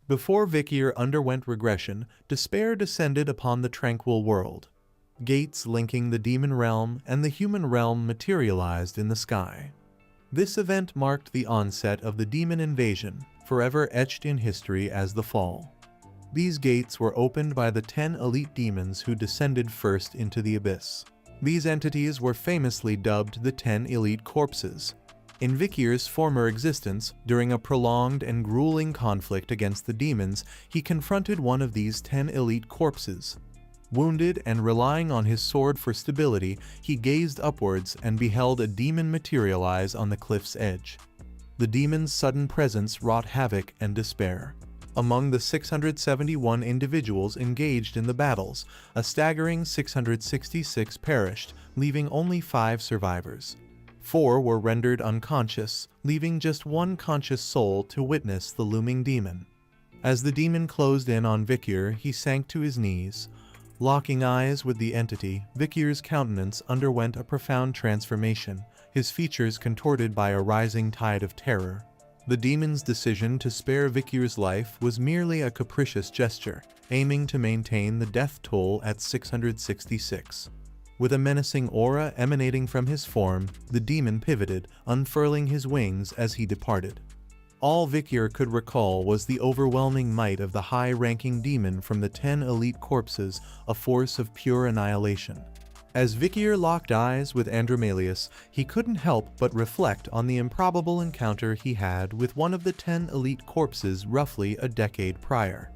Before Vikir underwent regression, despair descended upon the tranquil world. Gates linking the demon realm and the human realm materialized in the sky. This event marked the onset of the demon invasion, forever etched in history as the Fall. These gates were opened by the 10 elite demons who descended first into the abyss. These entities were famously dubbed the 10 Elite Corpses. In Vikir's former existence, during a prolonged and grueling conflict against the demons, he confronted one of these 10 elite corpses. Wounded and relying on his sword for stability, he gazed upwards and beheld a demon materialize on the cliff's edge. The demon's sudden presence wrought havoc and despair. Among the 671 individuals engaged in the battles, a staggering 666 perished, leaving only 5 survivors. 4 were rendered unconscious, leaving just 1 conscious soul to witness the looming demon. As the demon closed in on Vikir, he sank to his knees. Locking eyes with the entity, Vikir's countenance underwent a profound transformation, his features contorted by a rising tide of terror. The demon's decision to spare Vikir's life was merely a capricious gesture, aiming to maintain the death toll at 666. With a menacing aura emanating from his form, the demon pivoted, unfurling his wings as he departed. All Vikir could recall was the overwhelming might of the high-ranking demon from the 10 elite corpses, a force of pure annihilation. As Vikir locked eyes with Andromalius, he couldn't help but reflect on the improbable encounter he had with one of the 10 elite corpses roughly a decade prior.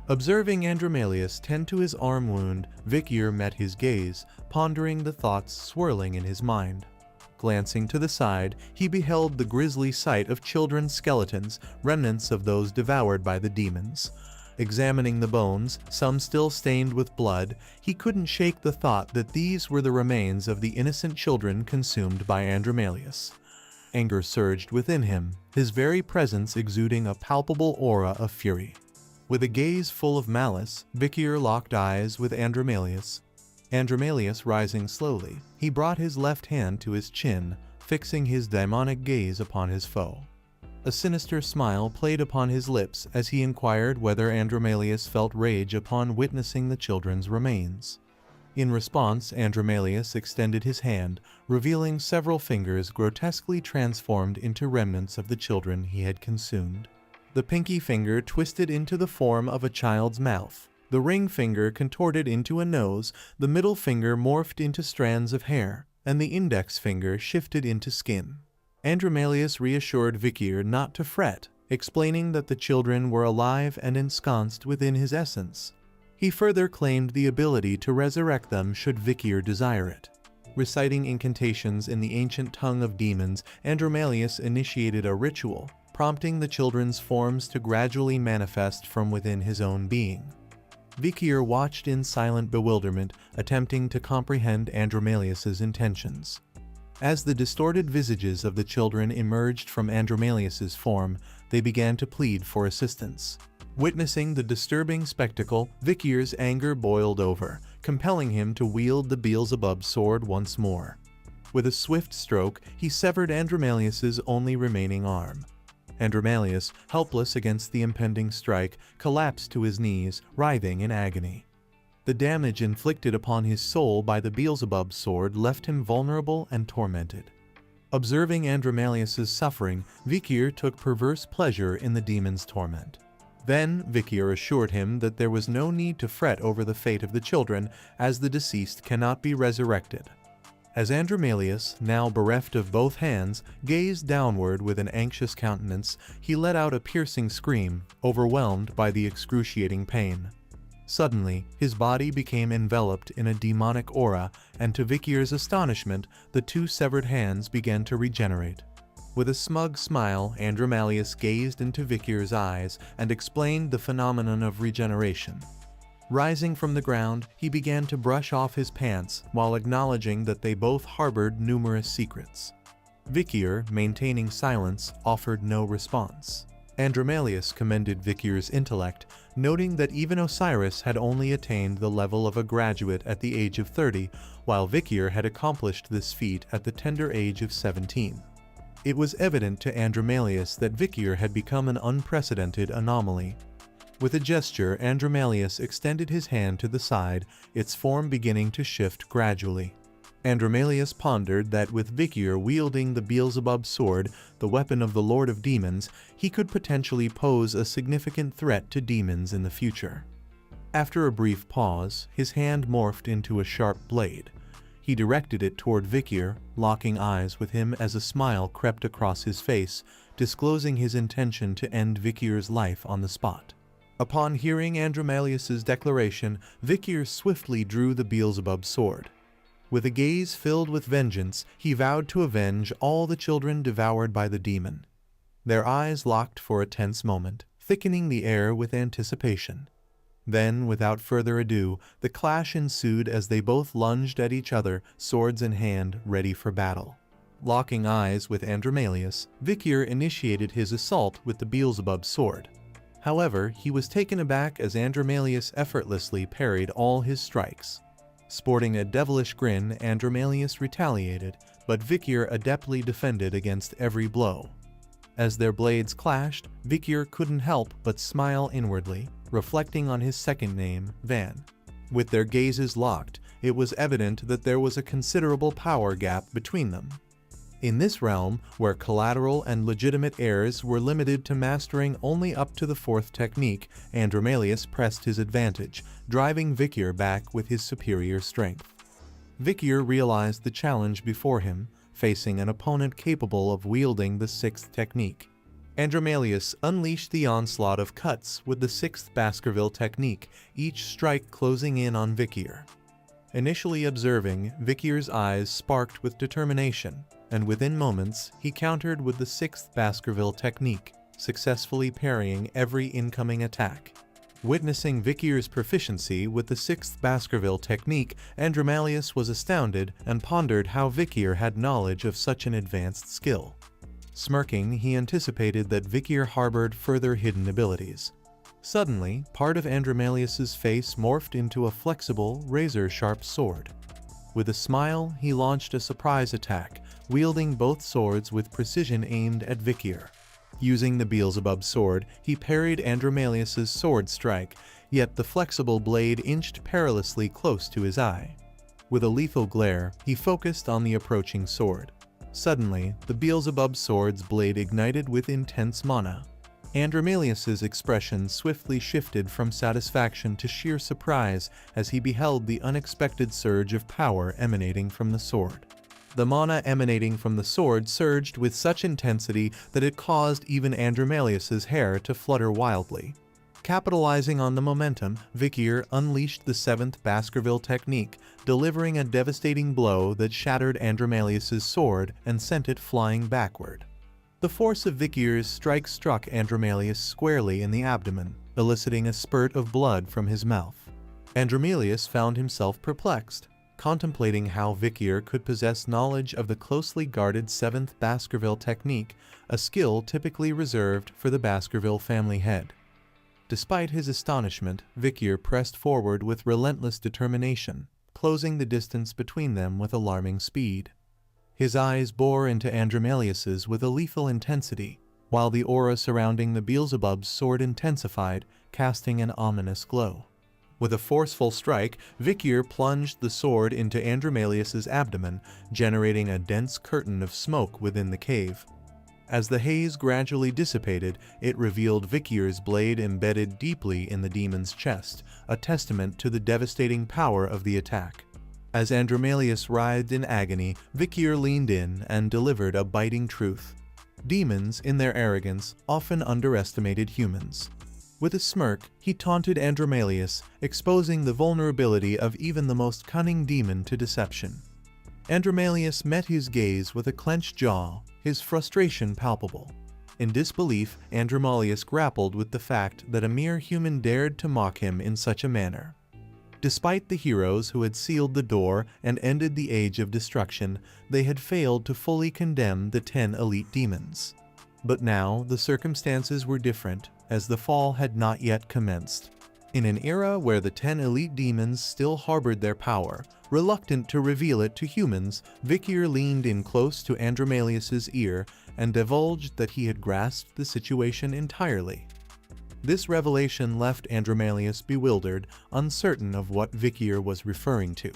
Observing Andromalius tend to his arm wound, Vikir met his gaze, pondering the thoughts swirling in his mind. Glancing to the side, he beheld the grisly sight of children's skeletons, remnants of those devoured by the demons. Examining the bones, some still stained with blood, he couldn't shake the thought that these were the remains of the innocent children consumed by Andromalius. Anger surged within him, his very presence exuding a palpable aura of fury. With a gaze full of malice, Vikir locked eyes with Andromalius. Andromalius rising slowly, he brought his left hand to his chin, fixing his demonic gaze upon his foe. A sinister smile played upon his lips as he inquired whether Andromalius felt rage upon witnessing the children's remains. In response, Andromalius extended his hand, revealing several fingers grotesquely transformed into remnants of the children he had consumed. The pinky finger twisted into the form of a child's mouth. The ring finger contorted into a nose, the middle finger morphed into strands of hair, and the index finger shifted into skin. Andromalius reassured Vikir not to fret, explaining that the children were alive and ensconced within his essence. He further claimed the ability to resurrect them should Vikir desire it. Reciting incantations in the ancient tongue of demons, Andromalius initiated a ritual, prompting the children's forms to gradually manifest from within his own being. Vikir watched in silent bewilderment, attempting to comprehend Andromalius's intentions. As the distorted visages of the children emerged from Andromalius's form, they began to plead for assistance. Witnessing the disturbing spectacle, Vikir's anger boiled over, compelling him to wield the Beelzebub sword once more. With a swift stroke, he severed Andromalius's only remaining arm. Andromalius, helpless against the impending strike, collapsed to his knees, writhing in agony. The damage inflicted upon his soul by the Beelzebub sword left him vulnerable and tormented. Observing Andromalius's suffering, Vikir took perverse pleasure in the demon's torment. Then, Vikir assured him that there was no need to fret over the fate of the children, as the deceased cannot be resurrected. As Andromalius, now bereft of both hands, gazed downward with an anxious countenance, he let out a piercing scream, overwhelmed by the excruciating pain. Suddenly, his body became enveloped in a demonic aura, and to Vikir's astonishment, the 2 severed hands began to regenerate. With a smug smile, Andromalius gazed into Vikir's eyes and explained the phenomenon of regeneration. Rising from the ground, he began to brush off his pants while acknowledging that they both harbored numerous secrets. Vikir, maintaining silence, offered no response. Andromalius commended Vikir's intellect, noting that even Osiris had only attained the level of a graduate at the age of 30, while Vikir had accomplished this feat at the tender age of 17. It was evident to Andromalius that Vikir had become an unprecedented anomaly. With a gesture, Andromalius extended his hand to the side, its form beginning to shift gradually. Andromalius pondered that with Vikir wielding the Beelzebub sword, the weapon of the Lord of Demons, he could potentially pose a significant threat to demons in the future. After a brief pause, his hand morphed into a sharp blade. He directed it toward Vikir, locking eyes with him as a smile crept across his face, disclosing his intention to end Vikir's life on the spot. Upon hearing Andromalius's declaration, Vikir swiftly drew the Beelzebub sword. With a gaze filled with vengeance, he vowed to avenge all the children devoured by the demon. Their eyes locked for a tense moment, thickening the air with anticipation. Then, without further ado, the clash ensued as they both lunged at each other, swords in hand, ready for battle. Locking eyes with Andromalius, Vikir initiated his assault with the Beelzebub sword. However, he was taken aback as Andromalius effortlessly parried all his strikes. Sporting a devilish grin, Andromalius retaliated, but Vikir adeptly defended against every blow. As their blades clashed, Vikir couldn't help but smile inwardly, reflecting on his second name, Van. With their gazes locked, it was evident that there was a considerable power gap between them. In this realm, where collateral and legitimate heirs were limited to mastering only up to the fourth technique, Andromalius pressed his advantage, driving Vikir back with his superior strength. Vikir realized the challenge before him, facing an opponent capable of wielding the sixth technique. Andromalius unleashed the onslaught of cuts with the sixth Baskerville technique, each strike closing in on Vikir. Initially observing, Vikir's eyes sparked with determination, and within moments, he countered with the sixth Baskerville technique, successfully parrying every incoming attack. Witnessing Vikir's proficiency with the sixth Baskerville technique, Andromalius was astounded and pondered how Vikir had knowledge of such an advanced skill. Smirking, he anticipated that Vikir harbored further hidden abilities. Suddenly, part of Andromalius's face morphed into a flexible, razor-sharp sword. With a smile, he launched a surprise attack, wielding both swords with precision aimed at Vikir. Using the Beelzebub sword, he parried Andromalius's sword strike, yet the flexible blade inched perilously close to his eye. With a lethal glare, he focused on the approaching sword. Suddenly, the Beelzebub sword's blade ignited with intense mana. Andromalius's expression swiftly shifted from satisfaction to sheer surprise as he beheld the unexpected surge of power emanating from the sword. The mana emanating from the sword surged with such intensity that it caused even Andromalius's hair to flutter wildly. Capitalizing on the momentum, Vikir unleashed the seventh Baskerville technique, delivering a devastating blow that shattered Andromalius's sword and sent it flying backward. The force of Vikir's strike struck Andromalius squarely in the abdomen, eliciting a spurt of blood from his mouth. Andromalius found himself perplexed, contemplating how Vikir could possess knowledge of the closely guarded 7th Baskerville technique, a skill typically reserved for the Baskerville family head. Despite his astonishment, Vikir pressed forward with relentless determination, closing the distance between them with alarming speed. His eyes bore into Andromalius's with a lethal intensity, while the aura surrounding the Beelzebub's sword intensified, casting an ominous glow. With a forceful strike, Vikir plunged the sword into Andromalius's abdomen, generating a dense curtain of smoke within the cave. As the haze gradually dissipated, it revealed Vikir's blade embedded deeply in the demon's chest, a testament to the devastating power of the attack. As Andromalius writhed in agony, Vikir leaned in and delivered a biting truth. Demons, in their arrogance, often underestimated humans. With a smirk, he taunted Andromalius, exposing the vulnerability of even the most cunning demon to deception. Andromalius met his gaze with a clenched jaw, his frustration palpable. In disbelief, Andromalius grappled with the fact that a mere human dared to mock him in such a manner. Despite the heroes who had sealed the door and ended the age of destruction, they had failed to fully condemn the 10 elite demons. But now, the circumstances were different, as the fall had not yet commenced. In an era where the 10 elite demons still harbored their power, reluctant to reveal it to humans, Vikir leaned in close to Andromalius's ear and divulged that he had grasped the situation entirely. This revelation left Andromalius bewildered, uncertain of what Vikir was referring to.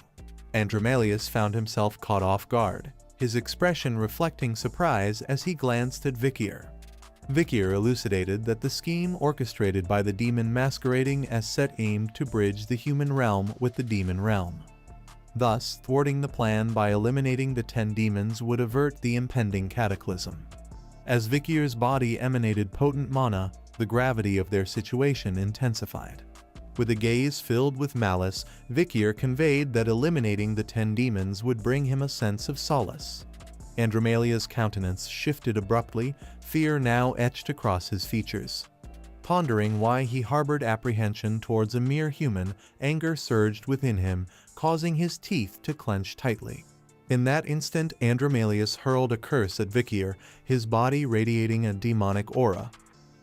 Andromalius found himself caught off guard, his expression reflecting surprise as he glanced at Vikir. Vikir elucidated that the scheme orchestrated by the demon masquerading as Set aimed to bridge the human realm with the demon realm. Thus, thwarting the plan by eliminating the 10 demons would avert the impending cataclysm. As Vikir's body emanated potent mana, the gravity of their situation intensified. With a gaze filled with malice, Vikir conveyed that eliminating the 10 demons would bring him a sense of solace. Andromalia's countenance shifted abruptly, fear now etched across his features. Pondering why he harbored apprehension towards a mere human, anger surged within him, causing his teeth to clench tightly. In that instant, Andromalius hurled a curse at Vikir, his body radiating a demonic aura.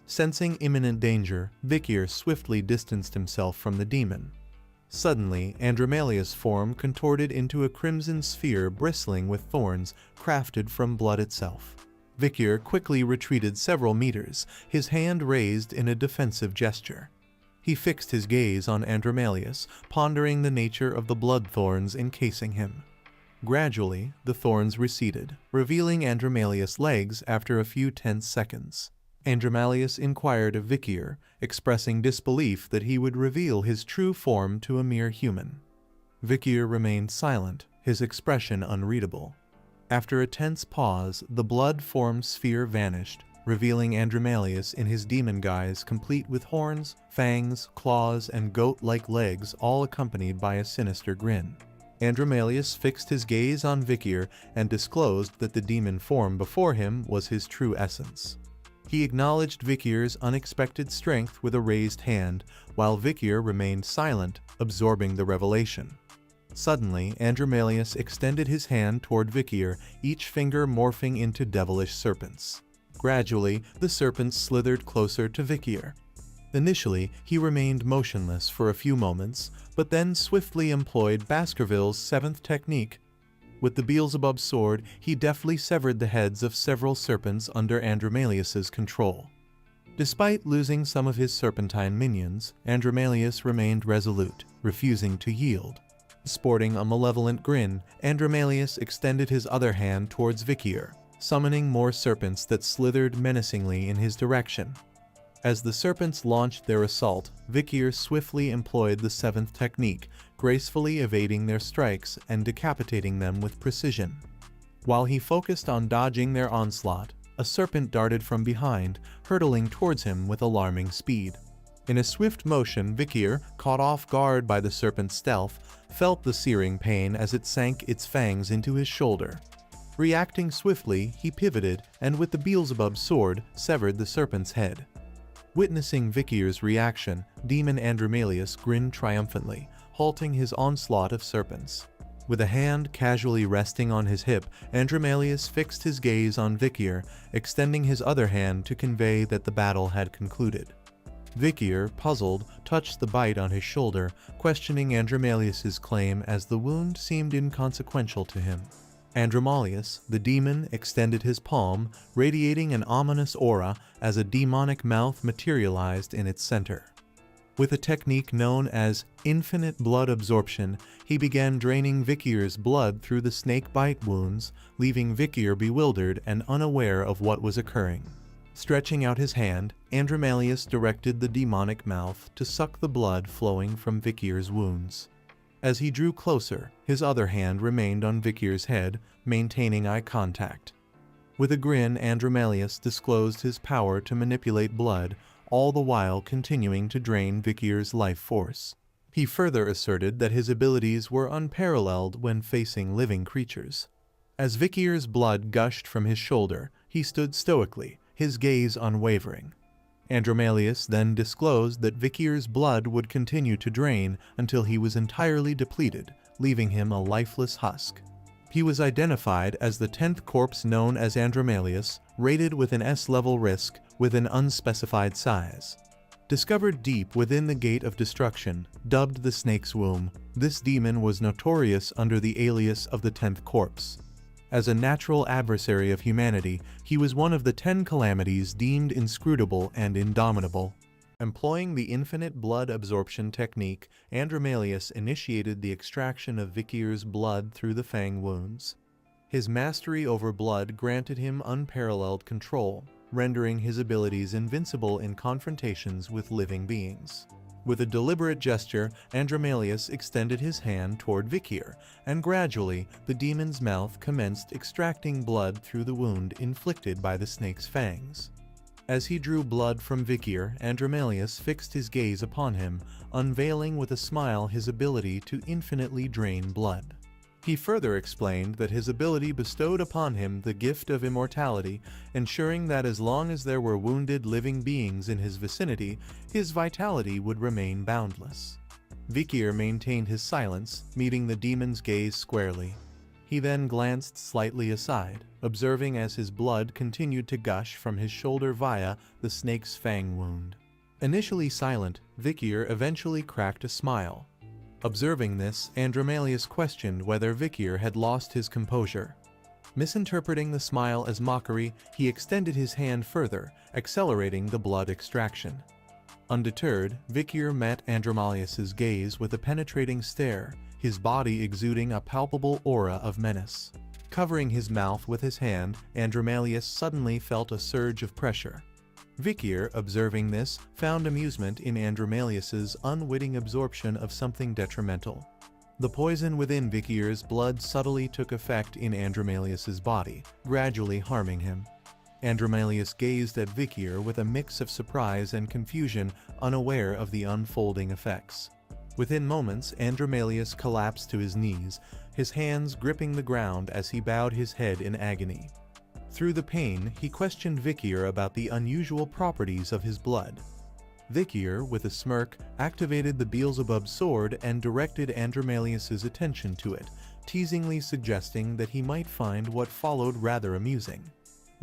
Sensing imminent danger, Vikir swiftly distanced himself from the demon. Suddenly, Andromalius' form contorted into a crimson sphere bristling with thorns crafted from blood itself. Vikir quickly retreated several meters, his hand raised in a defensive gesture. He fixed his gaze on Andromalius, pondering the nature of the blood thorns encasing him. Gradually, the thorns receded, revealing Andromalius' legs after a few tense seconds. Andromalius inquired of Vikir, expressing disbelief that he would reveal his true form to a mere human. Vikir remained silent, his expression unreadable. After a tense pause, the blood-formed sphere vanished, revealing Andromalius in his demon guise complete with horns, fangs, claws, and goat-like legs, all accompanied by a sinister grin. Andromalius fixed his gaze on Vikir and disclosed that the demon form before him was his true essence. He acknowledged Vikir's unexpected strength with a raised hand, while Vikir remained silent, absorbing the revelation. Suddenly, Andromalius extended his hand toward Vikir, each finger morphing into devilish serpents. Gradually, the serpents slithered closer to Vikir. Initially, he remained motionless for a few moments, but then swiftly employed Baskerville's 7th technique. With the Beelzebub sword, he deftly severed the heads of several serpents under Andromalius's control. Despite losing some of his serpentine minions, Andromalius remained resolute, refusing to yield. Sporting a malevolent grin, Andromalius extended his other hand towards Vikir, summoning more serpents that slithered menacingly in his direction. As the serpents launched their assault, Vikir swiftly employed the 7th technique, gracefully evading their strikes and decapitating them with precision. While he focused on dodging their onslaught, a serpent darted from behind, hurtling towards him with alarming speed. In a swift motion, Vikir, caught off guard by the serpent's stealth, felt the searing pain as it sank its fangs into his shoulder. Reacting swiftly, he pivoted and with the Beelzebub sword, severed the serpent's head. Witnessing Vikir's reaction, Demon Andromalius grinned triumphantly, halting his onslaught of serpents. With a hand casually resting on his hip, Andromalius fixed his gaze on Vikir, extending his other hand to convey that the battle had concluded. Vikir, puzzled, touched the bite on his shoulder, questioning Andromalius's claim as the wound seemed inconsequential to him. Andromalius, the demon, extended his palm, radiating an ominous aura as a demonic mouth materialized in its center. With a technique known as infinite blood absorption, he began draining Vikir's blood through the snake-bite wounds, leaving Vikir bewildered and unaware of what was occurring. Stretching out his hand, Andromalius directed the demonic mouth to suck the blood flowing from Vikir's wounds. As he drew closer, his other hand remained on Vikir's head, maintaining eye contact. With a grin, Andromalius disclosed his power to manipulate blood, all the while continuing to drain Vikir's life force. He further asserted that his abilities were unparalleled when facing living creatures. As Vikir's blood gushed from his shoulder, he stood stoically, his gaze unwavering. Andromalius then disclosed that Vikir's blood would continue to drain until he was entirely depleted, leaving him a lifeless husk. He was identified as the 10th corpse known as Andromalius, rated with an S-level risk with an unspecified size. Discovered deep within the Gate of Destruction, dubbed the Snake's Womb, this demon was notorious under the alias of the 10th corpse. As a natural adversary of humanity, he was one of the 10 calamities deemed inscrutable and indomitable. Employing the infinite blood absorption technique, Andromalius initiated the extraction of Vikir's blood through the fang wounds. His mastery over blood granted him unparalleled control, rendering his abilities invincible in confrontations with living beings. With a deliberate gesture, Andromalius extended his hand toward Vikir, and gradually the demon's mouth commenced extracting blood through the wound inflicted by the snake's fangs. As he drew blood from Vikir, Andromalius fixed his gaze upon him, unveiling with a smile his ability to infinitely drain blood. He further explained that his ability bestowed upon him the gift of immortality, ensuring that as long as there were wounded living beings in his vicinity, his vitality would remain boundless. Vikir maintained his silence, meeting the demon's gaze squarely. He then glanced slightly aside, observing as his blood continued to gush from his shoulder via the snake's fang wound. Initially silent, Vikir eventually cracked a smile. Observing this, Andromalius questioned whether Vikir had lost his composure. Misinterpreting the smile as mockery, he extended his hand further, accelerating the blood extraction. Undeterred, Vikir met Andromalius's gaze with a penetrating stare, his body exuding a palpable aura of menace. Covering his mouth with his hand, Andromalius suddenly felt a surge of pressure. Vikir, observing this, found amusement in Andromalius's unwitting absorption of something detrimental. The poison within Vikir's blood subtly took effect in Andromalius's body, gradually harming him. Andromalius gazed at Vikir with a mix of surprise and confusion, unaware of the unfolding effects. Within moments, Andromalius collapsed to his knees, his hands gripping the ground as he bowed his head in agony. Through the pain, he questioned Vikir about the unusual properties of his blood. Vikir, with a smirk, activated the Beelzebub sword and directed Andromalius's attention to it, teasingly suggesting that he might find what followed rather amusing.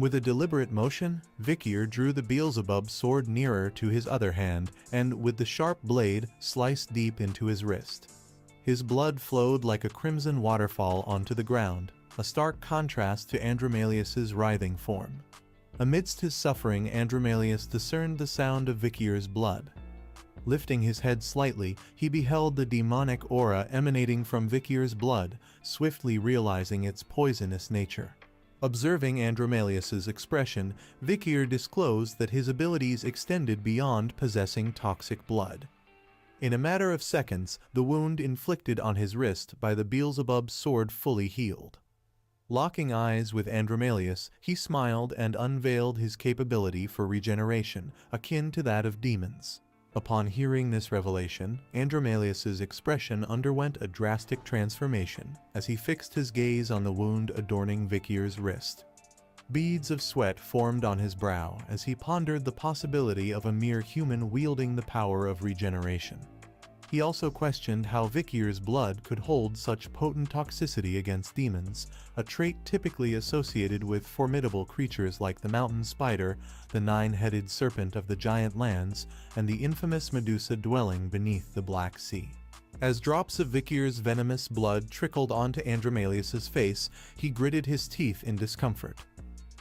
With a deliberate motion, Vikir drew the Beelzebub sword nearer to his other hand, and with the sharp blade, sliced deep into his wrist. His blood flowed like a crimson waterfall onto the ground, a stark contrast to Andromalius's writhing form. Amidst his suffering, Andromalius discerned the sound of Vikir's blood. Lifting his head slightly, he beheld the demonic aura emanating from Vikir's blood, swiftly realizing its poisonous nature. Observing Andromalius's expression, Vikir disclosed that his abilities extended beyond possessing toxic blood. In a matter of seconds, the wound inflicted on his wrist by the Beelzebub sword fully healed. Locking eyes with Andromalius, he smiled and unveiled his capability for regeneration, akin to that of demons. Upon hearing this revelation, Andromalius's expression underwent a drastic transformation as he fixed his gaze on the wound adorning Vikir's wrist. Beads of sweat formed on his brow as he pondered the possibility of a mere human wielding the power of regeneration. He also questioned how Vikir's blood could hold such potent toxicity against demons, a trait typically associated with formidable creatures like the mountain spider, the nine-headed serpent of the giant lands, and the infamous Medusa dwelling beneath the Black Sea. As drops of Vikir's venomous blood trickled onto Andromalius's face, he gritted his teeth in discomfort.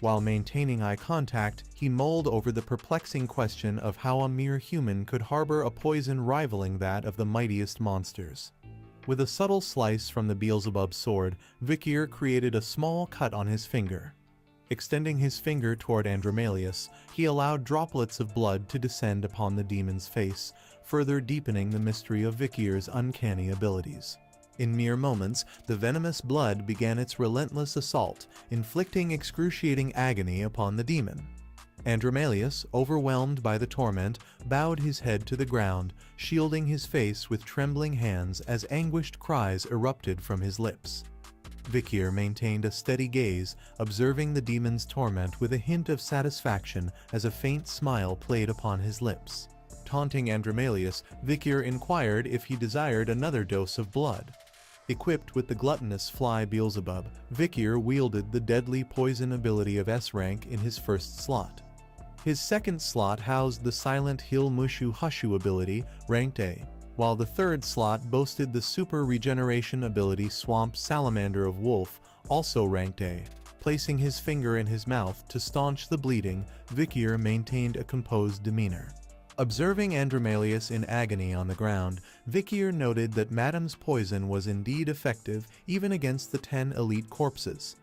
While maintaining eye contact, he mulled over the perplexing question of how a mere human could harbor a poison rivaling that of the mightiest monsters. With a subtle slice from the Beelzebub sword, Vikir created a small cut on his finger. Extending his finger toward Andromalius, he allowed droplets of blood to descend upon the demon's face, further deepening the mystery of Vikir's uncanny abilities. In mere moments, the venomous blood began its relentless assault, inflicting excruciating agony upon the demon. Andromalius, overwhelmed by the torment, bowed his head to the ground, shielding his face with trembling hands as anguished cries erupted from his lips. Vikir maintained a steady gaze, observing the demon's torment with a hint of satisfaction as a faint smile played upon his lips. Taunting Andromalius, Vikir inquired if he desired another dose of blood. Equipped with the gluttonous fly Beelzebub, Vikir wielded the deadly poison ability of S rank in his first slot. His second slot housed the silent Hill Mushu Hushu ability, ranked A, while the third slot boasted the super regeneration ability Swamp Salamander of Wolf, also ranked A. Placing his finger in his mouth to staunch the bleeding, Vikir maintained a composed demeanor. Observing Andromalius in agony on the ground, Vikir noted that Madam's poison was indeed effective even against the 10 elite corpses.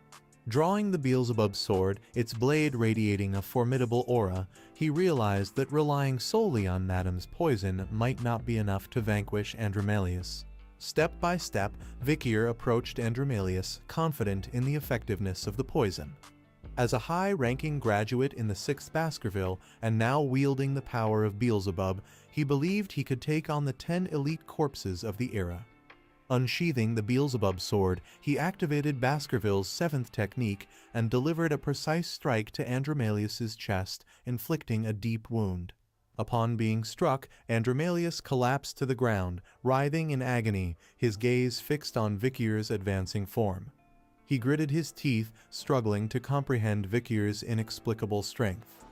Drawing the Beelzebub's sword, its blade radiating a formidable aura, he realized that relying solely on Madam's poison might not be enough to vanquish Andromalius. Step by step, Vikir approached Andromalius, confident in the effectiveness of the poison. As a high-ranking graduate in the 6th Baskerville, and now wielding the power of Beelzebub, he believed he could take on the 10 elite corpses of the era. Unsheathing the Beelzebub sword, he activated Baskerville's 7th technique and delivered a precise strike to Andromalius's chest, inflicting a deep wound. Upon being struck, Andromalius collapsed to the ground, writhing in agony, his gaze fixed on Vikir's advancing form. He gritted his teeth, struggling to comprehend Vikir's inexplicable strength.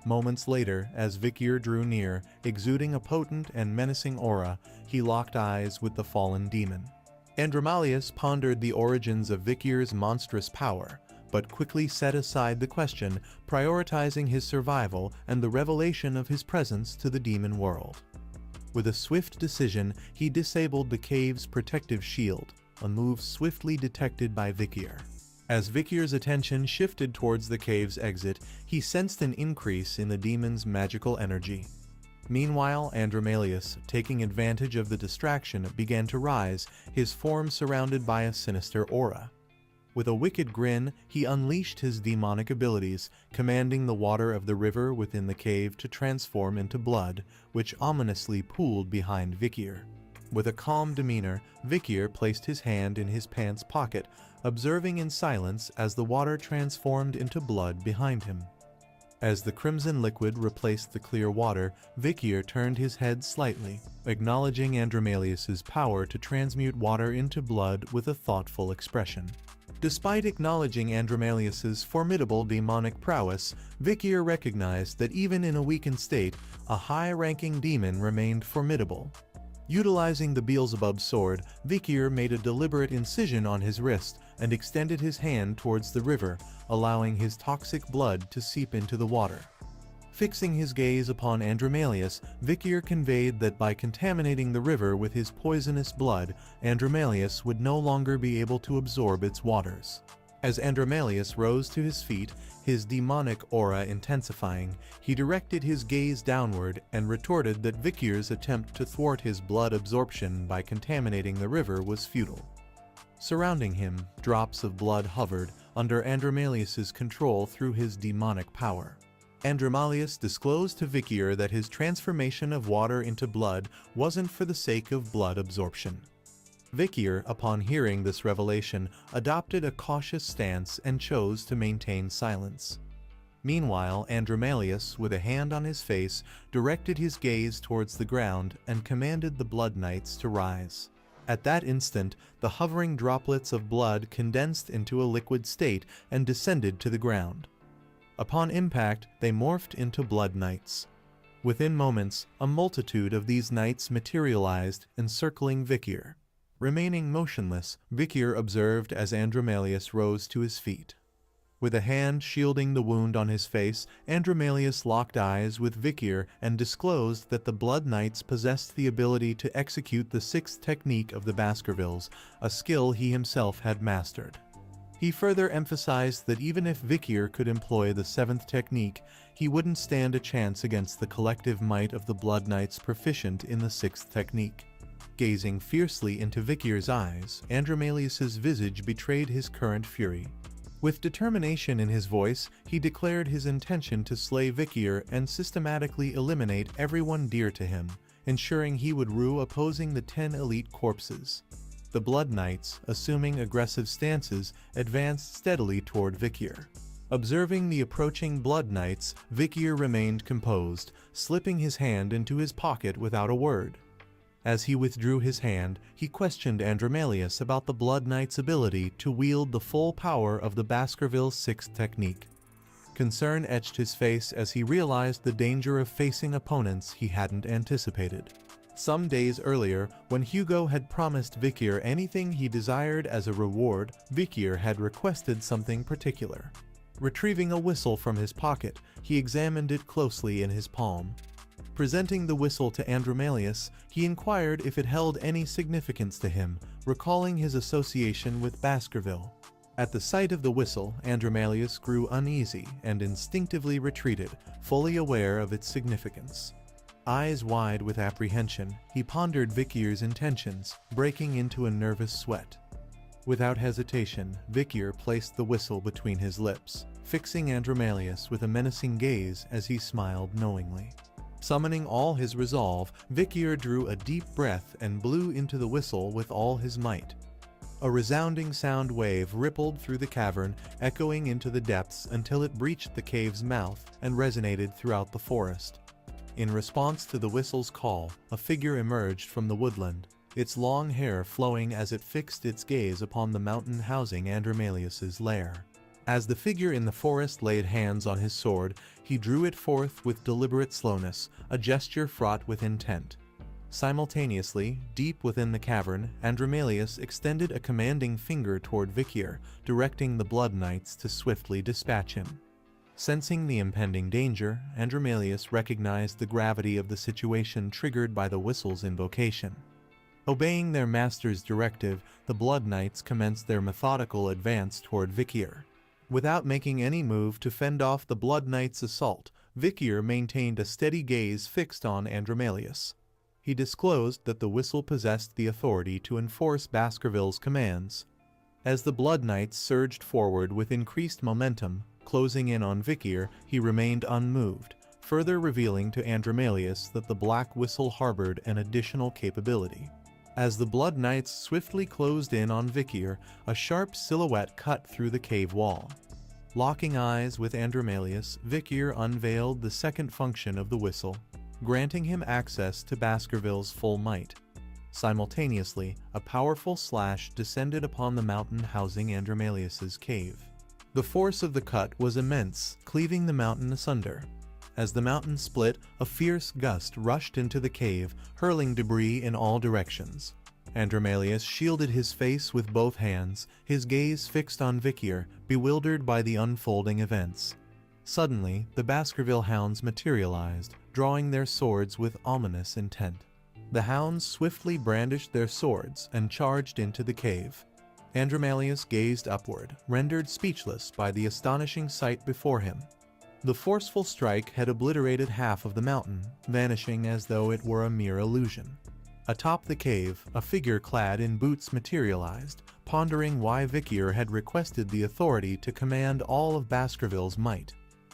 Moments later, as Vikir drew near, exuding a potent and menacing aura, he locked eyes with the fallen demon. Andromalius pondered the origins of Vikir's monstrous power, but quickly set aside the question, prioritizing his survival and the revelation of his presence to the demon world. With a swift decision, he disabled the cave's protective shield, a move swiftly detected by Vikir. As Vikir's attention shifted towards the cave's exit, he sensed an increase in the demon's magical energy. Meanwhile, Andromalius, taking advantage of the distraction, began to rise, his form surrounded by a sinister aura. With a wicked grin, he unleashed his demonic abilities, commanding the water of the river within the cave to transform into blood, which ominously pooled behind Vikir. With a calm demeanor, Vikir placed his hand in his pants pocket, observing in silence as the water transformed into blood behind him. As the crimson liquid replaced the clear water, Vikir turned his head slightly, acknowledging Andromalius's power to transmute water into blood with a thoughtful expression. Despite acknowledging Andromalius's formidable demonic prowess, Vikir recognized that even in a weakened state, a high-ranking demon remained formidable. Utilizing the Beelzebub sword, Vikir made a deliberate incision on his wrist and extended his hand towards the river, allowing his toxic blood to seep into the water. Fixing his gaze upon Andromalius, Vikir conveyed that by contaminating the river with his poisonous blood, Andromalius would no longer be able to absorb its waters. As Andromalius rose to his feet, his demonic aura intensifying, he directed his gaze downward and retorted that Vikir's attempt to thwart his blood absorption by contaminating the river was futile. Surrounding him, drops of blood hovered under Andromalius's control through his demonic power. Andromalius disclosed to Vikir that his transformation of water into blood wasn't for the sake of blood absorption. Vikir, upon hearing this revelation, adopted a cautious stance and chose to maintain silence. Meanwhile, Andromalius, with a hand on his face, directed his gaze towards the ground and commanded the Blood Knights to rise. At that instant, the hovering droplets of blood condensed into a liquid state and descended to the ground. Upon impact, they morphed into Blood Knights. Within moments, a multitude of these knights materialized, encircling Vikir. Remaining motionless, Vikir observed as Andromalius rose to his feet. With a hand shielding the wound on his face, Andromalius locked eyes with Vikir and disclosed that the Blood Knights possessed the ability to execute the 6th technique of the Baskervilles, a skill he himself had mastered. He further emphasized that even if Vikir could employ the 7th technique, he wouldn't stand a chance against the collective might of the Blood Knights proficient in the 6th technique. Gazing fiercely into Vikir's eyes, Andromalius's visage betrayed his current fury. With determination in his voice, he declared his intention to slay Vikir and systematically eliminate everyone dear to him, ensuring he would rue opposing the 10 elite corpses. The Blood Knights, assuming aggressive stances, advanced steadily toward Vikir. Observing the approaching Blood Knights, Vikir remained composed, slipping his hand into his pocket without a word. As he withdrew his hand, he questioned Andromalius about the Blood Knight's ability to wield the full power of the Baskerville 6th technique. Concern etched his face as he realized the danger of facing opponents he hadn't anticipated. Some days earlier, when Hugo had promised Vikir anything he desired as a reward, Vikir had requested something particular. Retrieving a whistle from his pocket, he examined it closely in his palm. Presenting the whistle to Andromalius, he inquired if it held any significance to him, recalling his association with Baskerville. At the sight of the whistle, Andromalius grew uneasy and instinctively retreated, fully aware of its significance. Eyes wide with apprehension, he pondered Vikir's intentions, breaking into a nervous sweat. Without hesitation, Vikir placed the whistle between his lips, fixing Andromalius with a menacing gaze as he smiled knowingly. Summoning all his resolve, Vikir drew a deep breath and blew into the whistle with all his might. A resounding sound wave rippled through the cavern, echoing into the depths until it breached the cave's mouth and resonated throughout the forest. In response to the whistle's call, a figure emerged from the woodland, its long hair flowing as it fixed its gaze upon the mountain housing Andromalius's lair. As the figure in the forest laid hands on his sword, he drew it forth with deliberate slowness, a gesture fraught with intent. Simultaneously, deep within the cavern, Andromalius extended a commanding finger toward Vikir, directing the Blood Knights to swiftly dispatch him. Sensing the impending danger, Andromalius recognized the gravity of the situation triggered by the whistle's invocation. Obeying their master's directive, the Blood Knights commenced their methodical advance toward Vikir. Without making any move to fend off the Blood Knights' assault, Vikir maintained a steady gaze fixed on Andromalius. He disclosed that the whistle possessed the authority to enforce Baskerville's commands. As the Blood Knights surged forward with increased momentum, closing in on Vikir, he remained unmoved, further revealing to Andromalius that the Black Whistle harbored an additional capability. As the Blood Knights swiftly closed in on Vikir, a sharp silhouette cut through the cave wall. Locking eyes with Andromalius, Vikir unveiled the second function of the whistle, granting him access to Baskerville's full might. Simultaneously, a powerful slash descended upon the mountain housing Andromalius's cave. The force of the cut was immense, cleaving the mountain asunder. As the mountain split, a fierce gust rushed into the cave, hurling debris in all directions. Andromalius shielded his face with both hands, his gaze fixed on Vikir, bewildered by the unfolding events. Suddenly, the Baskerville hounds materialized, drawing their swords with ominous intent. The hounds swiftly brandished their swords and charged into the cave. Andromalius gazed upward, rendered speechless by the astonishing sight before him. The forceful strike had obliterated half of the mountain, vanishing as though it were a mere illusion. Atop the cave, a figure clad in boots materialized, pondering why Vikir had requested the authority to command all of Baskerville's might.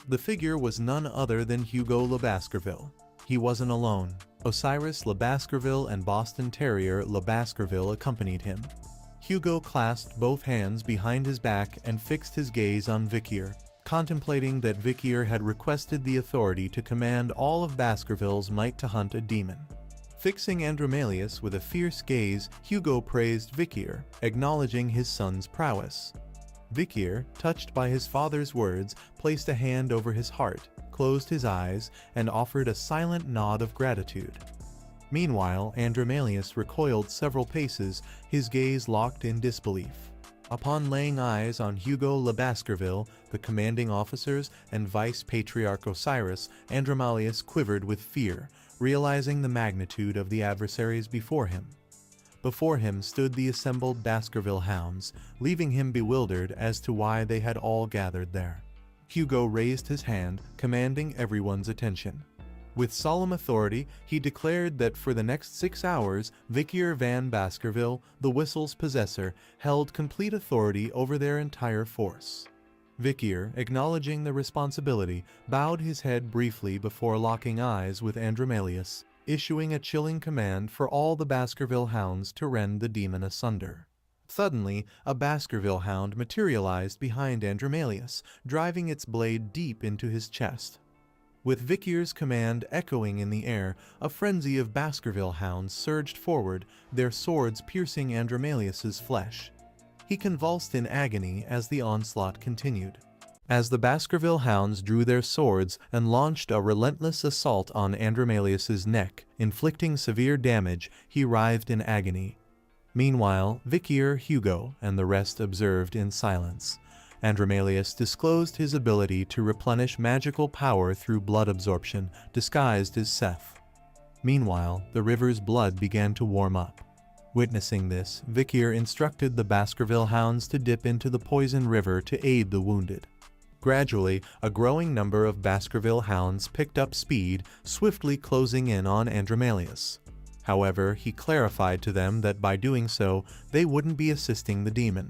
The figure was none other than Hugo Le Baskerville. He wasn't alone. Osiris Le Baskerville and Boston Terrier Le Baskerville accompanied him. Hugo clasped both hands behind his back and fixed his gaze on Vikir, contemplating that Vikir had requested the authority to command all of Baskerville's might to hunt a demon. Fixing Andromalius with a fierce gaze, Hugo praised Vikir, acknowledging his son's prowess. Vikir, touched by his father's words, placed a hand over his heart, closed his eyes, and offered a silent nod of gratitude. Meanwhile, Andromalius recoiled several paces, his gaze locked in disbelief. Upon laying eyes on Hugo Le Baskerville, the commanding officers, and Vice Patriarch Osiris, Andromalius quivered with fear, realizing the magnitude of the adversaries before him. Before him stood the assembled Baskerville hounds, leaving him bewildered as to why they had all gathered there. Hugo raised his hand, commanding everyone's attention. With solemn authority, he declared that for the next 6 hours, Vikir van Baskerville, the whistle's possessor, held complete authority over their entire force. Vikir, acknowledging the responsibility, bowed his head briefly before locking eyes with Andromalius, issuing a chilling command for all the Baskerville hounds to rend the demon asunder. Suddenly, a Baskerville hound materialized behind Andromalius, driving its blade deep into his chest. With Vikir's command echoing in the air, a frenzy of Baskerville hounds surged forward, their swords piercing Andromalius's flesh. He convulsed in agony as the onslaught continued. As the Baskerville hounds drew their swords and launched a relentless assault on Andromalius's neck, inflicting severe damage, he writhed in agony. Meanwhile, Vikir, Hugo, and the rest observed in silence. Andromalius disclosed his ability to replenish magical power through blood absorption, disguised as Seth. Meanwhile, the river's blood began to warm up. Witnessing this, Vikir instructed the Baskerville hounds to dip into the poison river to aid the wounded. Gradually, a growing number of Baskerville hounds picked up speed, swiftly closing in on Andromalius. However, he clarified to them that by doing so, they wouldn't be assisting the demon.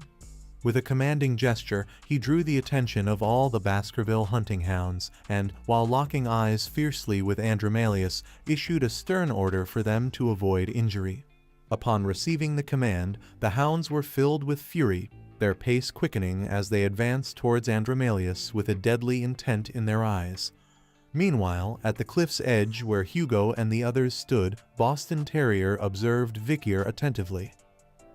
With a commanding gesture, he drew the attention of all the Baskerville hunting hounds, and, while locking eyes fiercely with Andromalius, issued a stern order for them to avoid injury. Upon receiving the command, the hounds were filled with fury, their pace quickening as they advanced towards Andromalius with a deadly intent in their eyes. Meanwhile, at the cliff's edge where Hugo and the others stood, Boston Terrier observed Vikir attentively.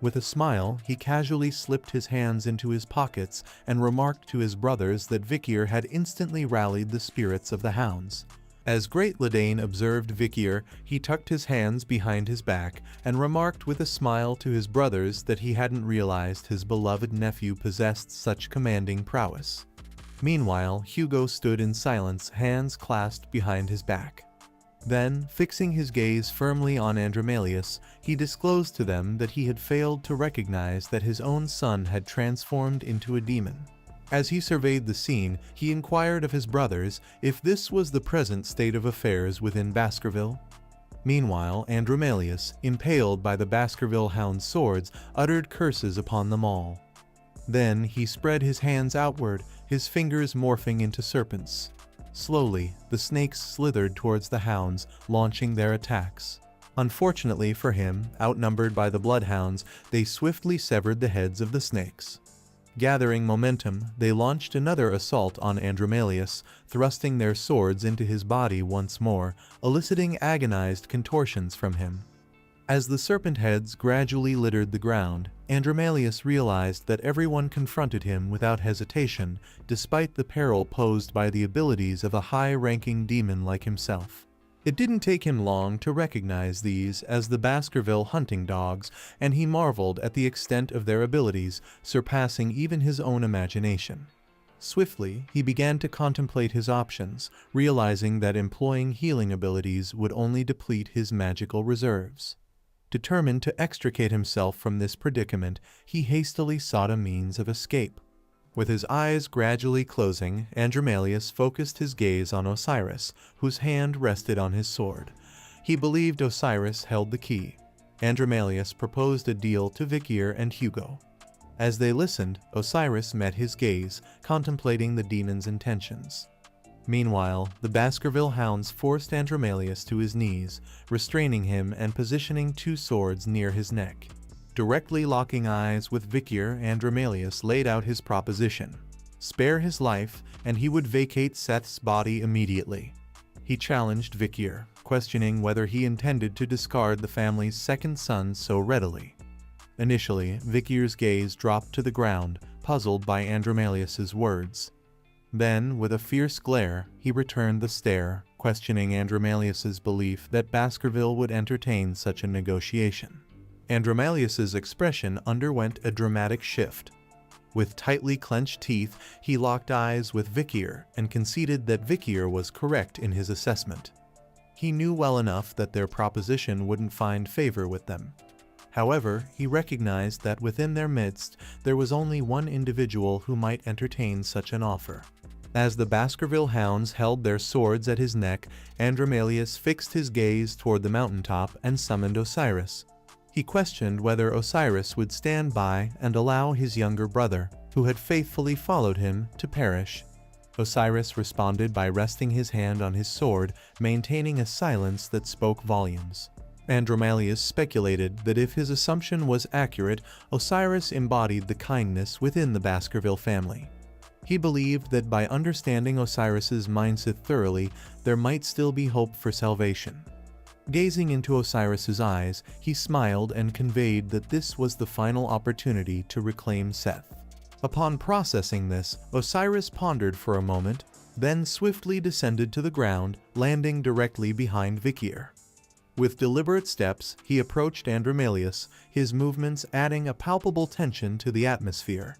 With a smile, he casually slipped his hands into his pockets and remarked to his brothers that Vikir had instantly rallied the spirits of the hounds. As Great Ledane observed Vikir, he tucked his hands behind his back and remarked with a smile to his brothers that he hadn't realized his beloved nephew possessed such commanding prowess. Meanwhile, Hugo stood in silence, hands clasped behind his back. Then, fixing his gaze firmly on Andromalius, he disclosed to them that he had failed to recognize that his own son had transformed into a demon. As he surveyed the scene, he inquired of his brothers if this was the present state of affairs within Baskerville. Meanwhile, Andromalius, impaled by the Baskerville hound's swords, uttered curses upon them all. Then he spread his hands outward, his fingers morphing into serpents. Slowly, the snakes slithered towards the hounds, launching their attacks. Unfortunately for him, outnumbered by the bloodhounds, they swiftly severed the heads of the snakes. Gathering momentum, they launched another assault on Andromalius, thrusting their swords into his body once more, eliciting agonized contortions from him. As the serpent heads gradually littered the ground, Andromalius realized that everyone confronted him without hesitation, despite the peril posed by the abilities of a high-ranking demon like himself. It didn't take him long to recognize these as the Baskerville hunting dogs, and he marveled at the extent of their abilities, surpassing even his own imagination. Swiftly, he began to contemplate his options, realizing that employing healing abilities would only deplete his magical reserves. Determined to extricate himself from this predicament, he hastily sought a means of escape. With his eyes gradually closing, Andromalius focused his gaze on Osiris, whose hand rested on his sword. He believed Osiris held the key. Andromalius proposed a deal to Vikir and Hugo. As they listened, Osiris met his gaze, contemplating the demon's intentions. Meanwhile, the Baskerville hounds forced Andromalius to his knees, restraining him and positioning two swords near his neck. Directly locking eyes with Vikir, Andromalius laid out his proposition. Spare his life, and he would vacate Seth's body immediately. He challenged Vikir, questioning whether he intended to discard the family's second son so readily. Initially, Vikir's gaze dropped to the ground, puzzled by Andromalius's words. Then, with a fierce glare, he returned the stare, questioning Andromalius's belief that Baskerville would entertain such a negotiation. Andromalius's expression underwent a dramatic shift. With tightly clenched teeth, he locked eyes with Vikir and conceded that Vikir was correct in his assessment. He knew well enough that their proposition wouldn't find favor with them. However, he recognized that within their midst there was only one individual who might entertain such an offer. As the Baskerville hounds held their swords at his neck, Andromalius fixed his gaze toward the mountaintop and summoned Osiris. He questioned whether Osiris would stand by and allow his younger brother, who had faithfully followed him, to perish. Osiris responded by resting his hand on his sword, maintaining a silence that spoke volumes. Andromalius speculated that if his assumption was accurate, Osiris embodied the kindness within the Baskerville family. He believed that by understanding Osiris's mindset thoroughly, there might still be hope for salvation. Gazing into Osiris's eyes, he smiled and conveyed that this was the final opportunity to reclaim Seth. Upon processing this, Osiris pondered for a moment, then swiftly descended to the ground, landing directly behind Vikir. With deliberate steps, he approached Andromalius, his movements adding a palpable tension to the atmosphere.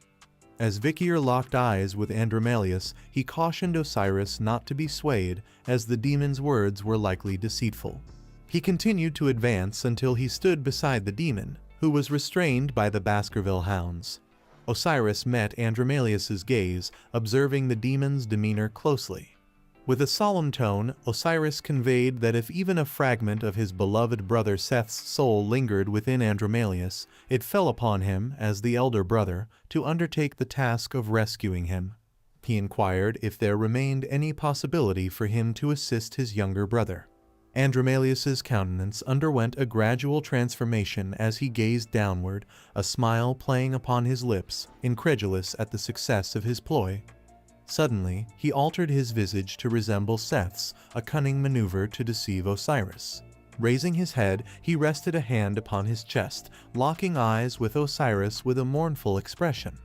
As Vikir locked eyes with Andromalius, he cautioned Osiris not to be swayed, as the demon's words were likely deceitful. He continued to advance until he stood beside the demon, who was restrained by the Baskerville hounds. Osiris met Andromalius's gaze, observing the demon's demeanor closely. With a solemn tone, Osiris conveyed that if even a fragment of his beloved brother Seth's soul lingered within Andromalius, it fell upon him, as the elder brother, to undertake the task of rescuing him. He inquired if there remained any possibility for him to assist his younger brother. Andromalius's countenance underwent a gradual transformation as he gazed downward, a smile playing upon his lips, incredulous at the success of his ploy. Suddenly, he altered his visage to resemble Seth's, a cunning maneuver to deceive Osiris. Raising his head, he rested a hand upon his chest, locking eyes with Osiris with a mournful expression.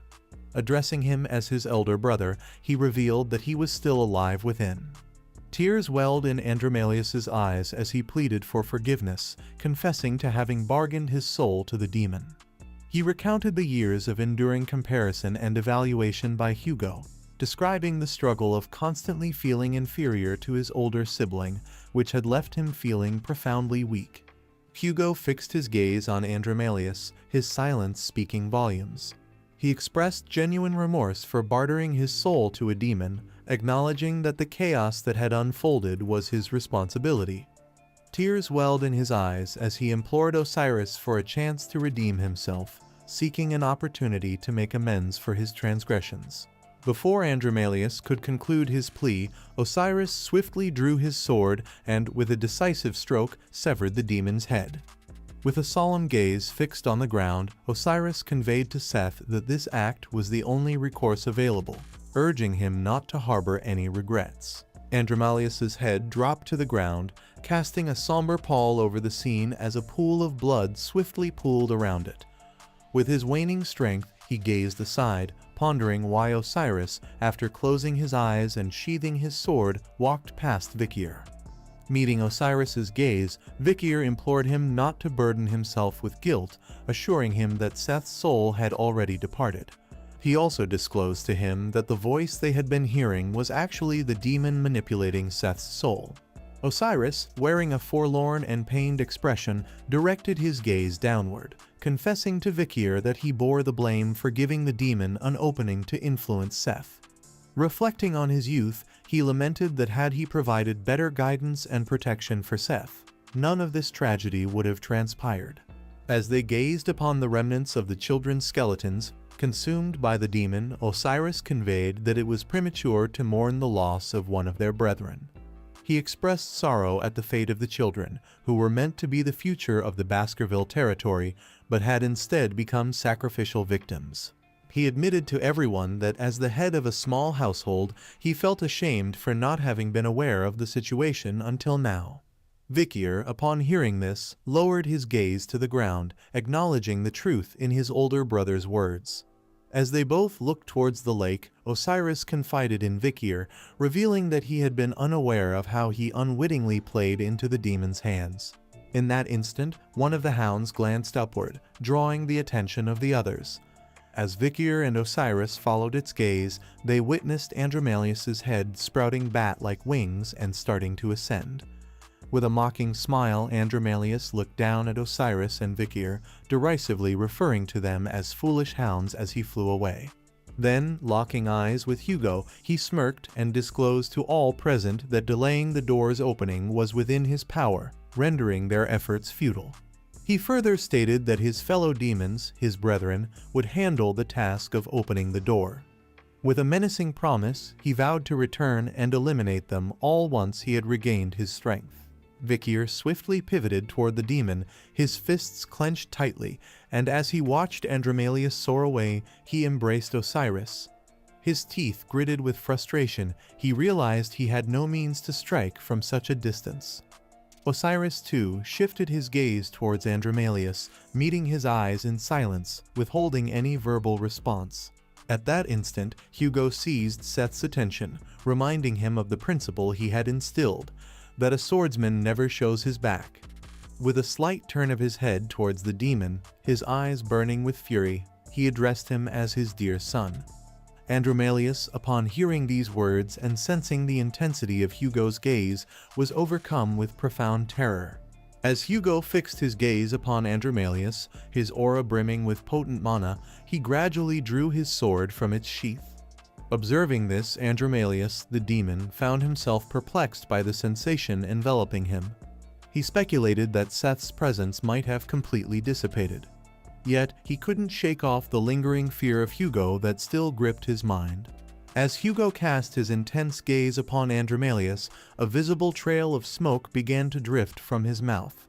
Addressing him as his elder brother, he revealed that he was still alive within. Tears welled in Andromalius's eyes as he pleaded for forgiveness, confessing to having bargained his soul to the demon. He recounted the years of enduring comparison and evaluation by Hugo, describing the struggle of constantly feeling inferior to his older sibling, which had left him feeling profoundly weak. Hugo fixed his gaze on Andromalius, his silence speaking volumes. He expressed genuine remorse for bartering his soul to a demon, acknowledging that the chaos that had unfolded was his responsibility. Tears welled in his eyes as he implored Osiris for a chance to redeem himself, seeking an opportunity to make amends for his transgressions. Before Andromalius could conclude his plea, Osiris swiftly drew his sword and, with a decisive stroke, severed the demon's head. With a solemn gaze fixed on the ground, Osiris conveyed to Seth that this act was the only recourse available, urging him not to harbor any regrets. Andromalius's head dropped to the ground, casting a somber pall over the scene as a pool of blood swiftly pooled around it. With his waning strength, he gazed aside, pondering why Osiris, after closing his eyes and sheathing his sword, walked past Vikir. Meeting Osiris's gaze, Vikir implored him not to burden himself with guilt, assuring him that Seth's soul had already departed. He also disclosed to him that the voice they had been hearing was actually the demon manipulating Seth's soul. Osiris, wearing a forlorn and pained expression, directed his gaze downward, confessing to Vikir that he bore the blame for giving the demon an opening to influence Seth. Reflecting on his youth, he lamented that had he provided better guidance and protection for Seth, none of this tragedy would have transpired. As they gazed upon the remnants of the children's skeletons, consumed by the demon, Osiris conveyed that it was premature to mourn the loss of one of their brethren. He expressed sorrow at the fate of the children, who were meant to be the future of the Baskerville territory, but had instead become sacrificial victims. He admitted to everyone that as the head of a small household, he felt ashamed for not having been aware of the situation until now. Vikir, upon hearing this, lowered his gaze to the ground, acknowledging the truth in his older brother's words. As they both looked towards the lake, Osiris confided in Vikir, revealing that he had been unaware of how he unwittingly played into the demon's hands. In that instant, one of the hounds glanced upward, drawing the attention of the others. As Vikir and Osiris followed its gaze, they witnessed Andromalius's head sprouting bat-like wings and starting to ascend. With a mocking smile, Andromalius looked down at Osiris and Vikir, derisively referring to them as foolish hounds as he flew away. Then, locking eyes with Hugo, he smirked and disclosed to all present that delaying the door's opening was within his power, rendering their efforts futile. He further stated that his fellow demons, his brethren, would handle the task of opening the door. With a menacing promise, he vowed to return and eliminate them all once he had regained his strength. Vikir swiftly pivoted toward the demon, his fists clenched tightly, and as he watched Andromalius soar away, he embraced Osiris. His teeth gritted with frustration, he realized he had no means to strike from such a distance. Osiris, too, shifted his gaze towards Andromalius, meeting his eyes in silence, withholding any verbal response. At that instant, Hugo seized Seth's attention, reminding him of the principle he had instilled, that a swordsman never shows his back. With a slight turn of his head towards the demon, his eyes burning with fury, he addressed him as his dear son. Andromalius, upon hearing these words and sensing the intensity of Hugo's gaze, was overcome with profound terror. As Hugo fixed his gaze upon Andromalius, his aura brimming with potent mana, he gradually drew his sword from its sheath. Observing this, Andromalius, the demon, found himself perplexed by the sensation enveloping him. He speculated that Seth's presence might have completely dissipated. Yet, he couldn't shake off the lingering fear of Hugo that still gripped his mind. As Hugo cast his intense gaze upon Andromalius, a visible trail of smoke began to drift from his mouth.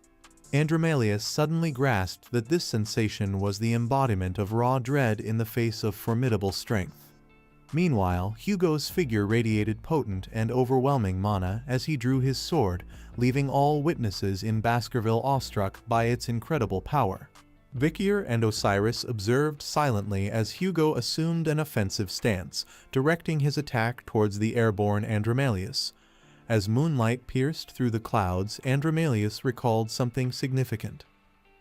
Andromalius suddenly grasped that this sensation was the embodiment of raw dread in the face of formidable strength. Meanwhile, Hugo's figure radiated potent and overwhelming mana as he drew his sword, leaving all witnesses in Baskerville awestruck by its incredible power. Vikir and Osiris observed silently as Hugo assumed an offensive stance, directing his attack towards the airborne Andromalius. As moonlight pierced through the clouds, Andromalius recalled something significant.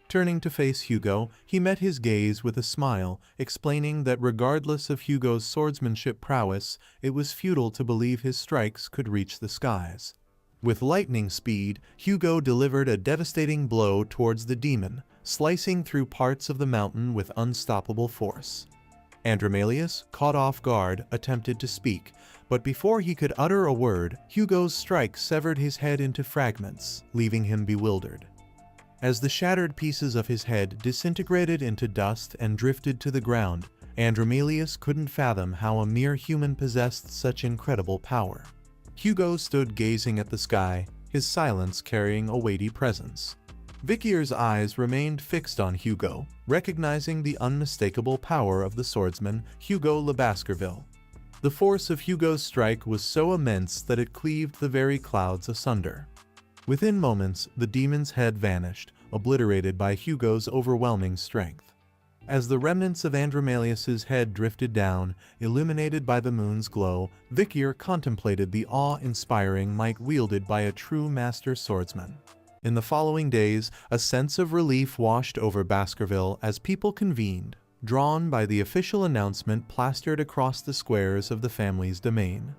Turning to face Hugo, he met his gaze with a smile, explaining that regardless of Hugo's swordsmanship prowess, it was futile to believe his strikes could reach the skies. With lightning speed, Hugo delivered a devastating blow towards the demon, slicing through parts of the mountain with unstoppable force. Andromalius, caught off guard, attempted to speak, but before he could utter a word, Hugo's strike severed his head into fragments, leaving him bewildered. As the shattered pieces of his head disintegrated into dust and drifted to the ground, Andromalius couldn't fathom how a mere human possessed such incredible power. Hugo stood gazing at the sky, his silence carrying a weighty presence. Vikir's eyes remained fixed on Hugo, recognizing the unmistakable power of the swordsman, Hugo le Baskerville. The force of Hugo's strike was so immense that it cleaved the very clouds asunder. Within moments, the demon's head vanished, obliterated by Hugo's overwhelming strength. As the remnants of Andromalius's head drifted down, illuminated by the moon's glow, Vikir contemplated the awe-inspiring might wielded by a true master swordsman. In the following days, a sense of relief washed over Baskerville as people convened, drawn by the official announcement plastered across the squares of the family's domain.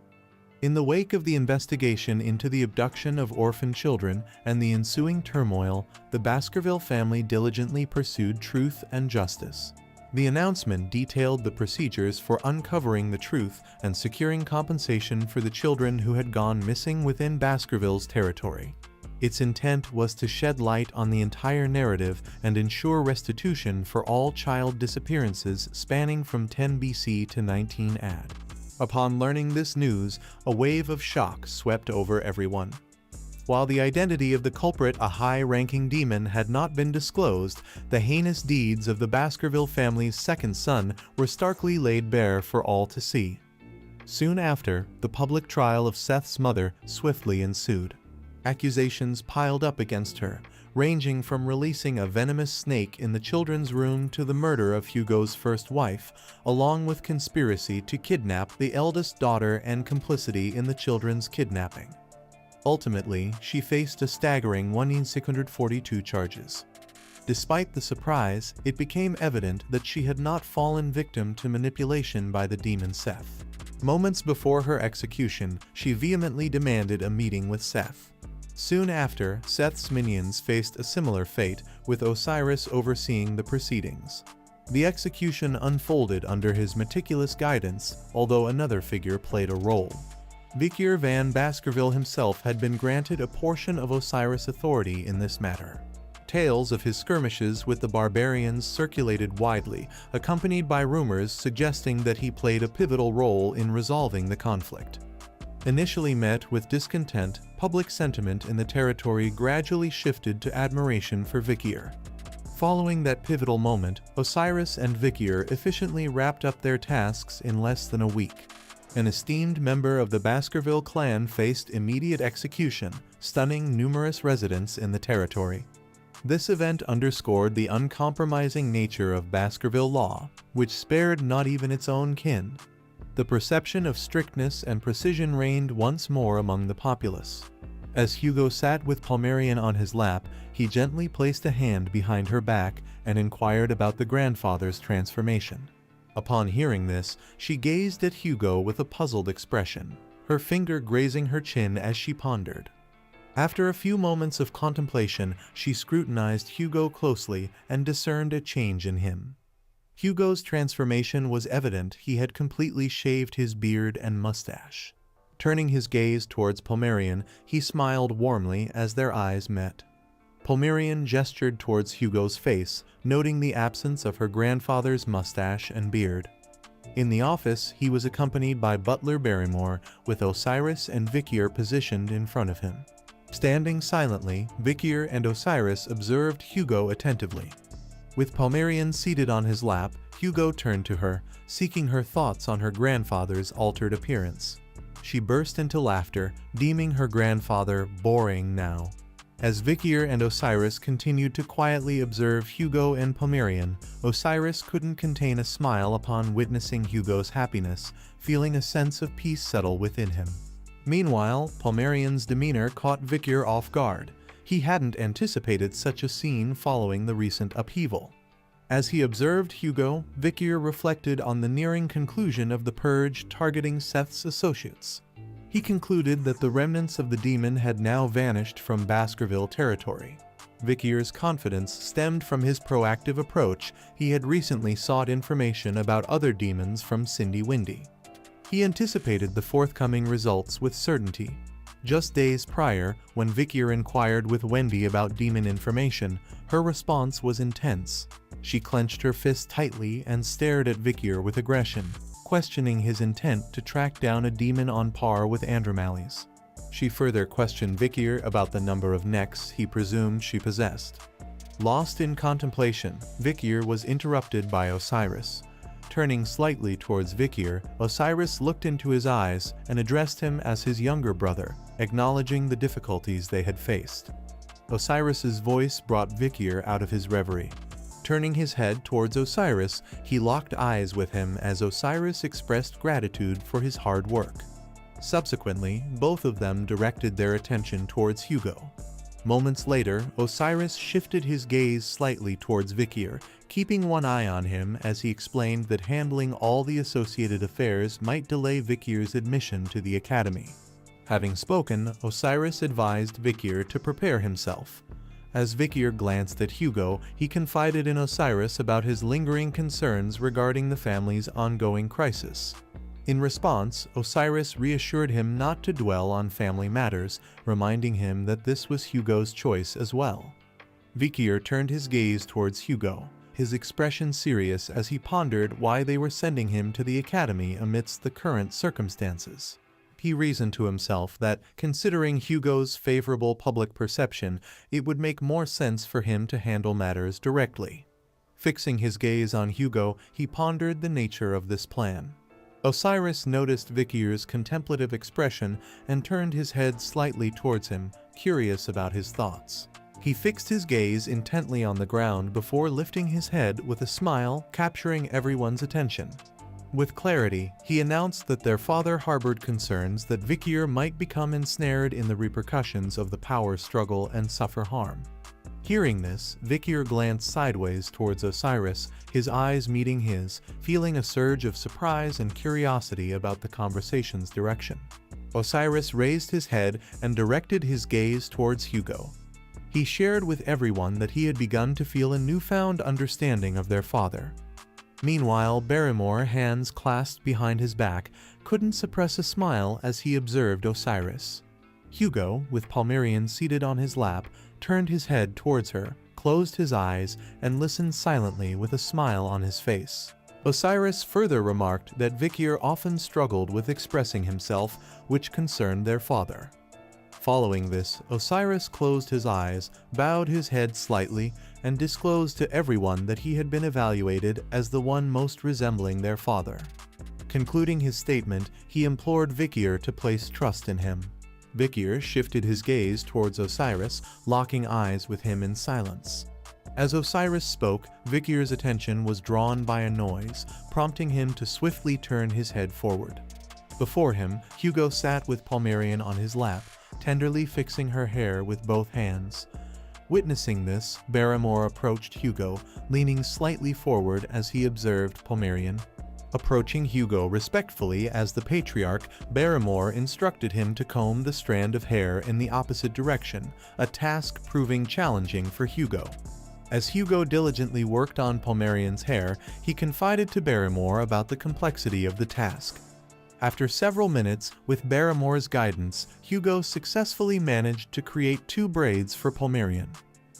In the wake of the investigation into the abduction of orphan children and the ensuing turmoil, the Baskerville family diligently pursued truth and justice. The announcement detailed the procedures for uncovering the truth and securing compensation for the children who had gone missing within Baskerville's territory. Its intent was to shed light on the entire narrative and ensure restitution for all child disappearances spanning from 10 BC to 19 AD. Upon learning this news, a wave of shock swept over everyone. While the identity of the culprit, a high-ranking demon, had not been disclosed, the heinous deeds of the Baskerville family's second son were starkly laid bare for all to see. Soon after, the public trial of Seth's mother swiftly ensued. Accusations piled up against her, ranging from releasing a venomous snake in the children's room to the murder of Hugo's first wife, along with conspiracy to kidnap the eldest daughter and complicity in the children's kidnapping. Ultimately, she faced a staggering 1,642 charges. Despite the surprise, it became evident that she had not fallen victim to manipulation by the demon Seth. Moments before her execution, she vehemently demanded a meeting with Seth. Soon after, Seth's minions faced a similar fate, with Osiris overseeing the proceedings. The execution unfolded under his meticulous guidance, although another figure played a role. Vikir van Baskerville himself had been granted a portion of Osiris' authority in this matter. Tales of his skirmishes with the barbarians circulated widely, accompanied by rumors suggesting that he played a pivotal role in resolving the conflict. Initially met with discontent, public sentiment in the territory gradually shifted to admiration for Vikir. Following that pivotal moment, Osiris and Vikir efficiently wrapped up their tasks in less than a week. An esteemed member of the Baskerville clan faced immediate execution, stunning numerous residents in the territory. This event underscored the uncompromising nature of Baskerville law, which spared not even its own kin. The perception of strictness and precision reigned once more among the populace. As Hugo sat with Palmerian on his lap, he gently placed a hand behind her back and inquired about the grandfather's transformation. Upon hearing this, she gazed at Hugo with a puzzled expression, her finger grazing her chin as she pondered. After a few moments of contemplation, she scrutinized Hugo closely and discerned a change in him. Hugo's transformation was evident. He had completely shaved his beard and mustache. Turning his gaze towards Pomerian, he smiled warmly as their eyes met. Pomerian gestured towards Hugo's face, noting the absence of her grandfather's mustache and beard. In the office, he was accompanied by Butler Barrymore, with Osiris and Vikir positioned in front of him. Standing silently, Vikir and Osiris observed Hugo attentively. With Pomerian seated on his lap, Hugo turned to her, seeking her thoughts on her grandfather's altered appearance. She burst into laughter, deeming her grandfather boring now. As Vikir and Osiris continued to quietly observe Hugo and Pomerian, Osiris couldn't contain a smile upon witnessing Hugo's happiness, feeling a sense of peace settle within him. Meanwhile, Pomerian's demeanor caught Vikir off guard. He hadn't anticipated such a scene following the recent upheaval. As he observed Hugo, Vikir reflected on the nearing conclusion of the purge targeting Seth's associates. He concluded that the remnants of the demon had now vanished from Baskerville territory. Vikir's confidence stemmed from his proactive approach. He had recently sought information about other demons from Cindy Windy. He anticipated the forthcoming results with certainty. Just days prior, when Vikir inquired with Wendy about demon information, her response was intense. She clenched her fist tightly and stared at Vikir with aggression, questioning his intent to track down a demon on par with Andromalius. She further questioned Vikir about the number of necks he presumed she possessed. Lost in contemplation, Vikir was interrupted by Osiris. Turning slightly towards Vikir, Osiris looked into his eyes and addressed him as his younger brother, acknowledging the difficulties they had faced. Osiris's voice brought Vikir out of his reverie. Turning his head towards Osiris, he locked eyes with him as Osiris expressed gratitude for his hard work. Subsequently, both of them directed their attention towards Hugo. Moments later, Osiris shifted his gaze slightly towards Vikir, keeping one eye on him as he explained that handling all the associated affairs might delay Vikir's admission to the academy. Having spoken, Osiris advised Vikir to prepare himself. As Vikir glanced at Hugo, he confided in Osiris about his lingering concerns regarding the family's ongoing crisis. In response, Osiris reassured him not to dwell on family matters, reminding him that this was Hugo's choice as well. Vikir turned his gaze towards Hugo, his expression serious as he pondered why they were sending him to the academy amidst the current circumstances. He reasoned to himself that, considering Hugo's favorable public perception, it would make more sense for him to handle matters directly. Fixing his gaze on Hugo, he pondered the nature of this plan. Osiris noticed Vikir's contemplative expression and turned his head slightly towards him, curious about his thoughts. He fixed his gaze intently on the ground before lifting his head with a smile, capturing everyone's attention. With clarity, he announced that their father harbored concerns that Vikir might become ensnared in the repercussions of the power struggle and suffer harm. Hearing this, Vikir glanced sideways towards Osiris, his eyes meeting his, feeling a surge of surprise and curiosity about the conversation's direction. Osiris raised his head and directed his gaze towards Hugo. He shared with everyone that he had begun to feel a newfound understanding of their father. Meanwhile, Barrymore, hands clasped behind his back, couldn't suppress a smile as he observed Osiris. Hugo, with Pomerian seated on his lap, turned his head towards her, closed his eyes, and listened silently with a smile on his face. Osiris further remarked that Vikir often struggled with expressing himself, which concerned their father. Following this, Osiris closed his eyes, bowed his head slightly, and disclosed to everyone that he had been evaluated as the one most resembling their father. Concluding his statement, he implored Vikir to place trust in him. Vikir shifted his gaze towards Osiris, locking eyes with him in silence. As Osiris spoke, Vikir's attention was drawn by a noise, prompting him to swiftly turn his head forward. Before him, Hugo sat with Pomerian on his lap, tenderly fixing her hair with both hands. Witnessing this, Barrymore approached Hugo, leaning slightly forward as he observed Pomerian. Approaching Hugo respectfully as the patriarch, Barrymore instructed him to comb the strand of hair in the opposite direction, a task proving challenging for Hugo. As Hugo diligently worked on Pomerian's hair, he confided to Barrymore about the complexity of the task. After several minutes, with Barrymore's guidance, Hugo successfully managed to create 2 braids for Pomerian.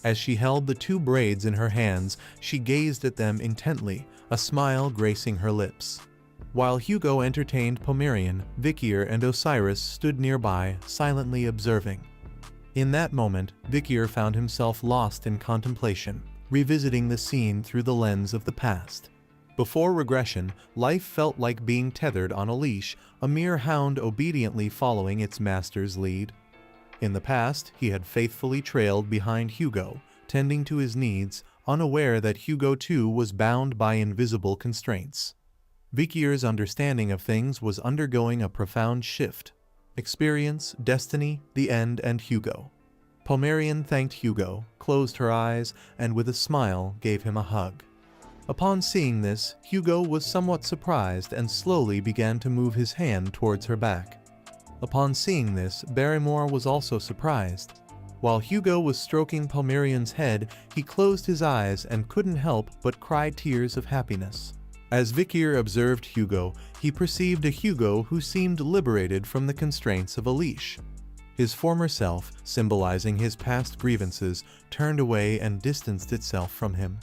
As she held the 2 braids in her hands, she gazed at them intently, a smile gracing her lips. While Hugo entertained Pomerian, Vikir and Osiris stood nearby, silently observing. In that moment, Vikir found himself lost in contemplation, revisiting the scene through the lens of the past. Before regression, life felt like being tethered on a leash, a mere hound obediently following its master's lead. In the past, he had faithfully trailed behind Hugo, tending to his needs, unaware that Hugo too was bound by invisible constraints. Vikir's understanding of things was undergoing a profound shift. Experience, destiny, the end, and Hugo. Pomerian thanked Hugo, closed her eyes, and with a smile gave him a hug. Upon seeing this, Hugo was somewhat surprised and slowly began to move his hand towards her back. Upon seeing this, Barrymore was also surprised. While Hugo was stroking Pomerian's head, he closed his eyes and couldn't help but cry tears of happiness. As Vikir observed Hugo, he perceived a Hugo who seemed liberated from the constraints of a leash. His former self, symbolizing his past grievances, turned away and distanced itself from him.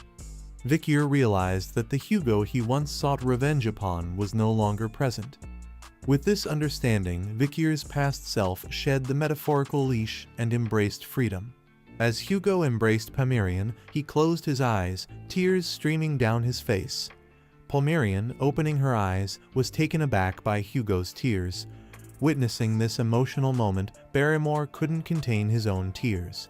Vikir realized that the Hugo he once sought revenge upon was no longer present. With this understanding, Vikir's past self shed the metaphorical leash and embraced freedom. As Hugo embraced Pomerian, he closed his eyes, tears streaming down his face. Pomerian, opening her eyes, was taken aback by Hugo's tears. Witnessing this emotional moment, Barrymore couldn't contain his own tears.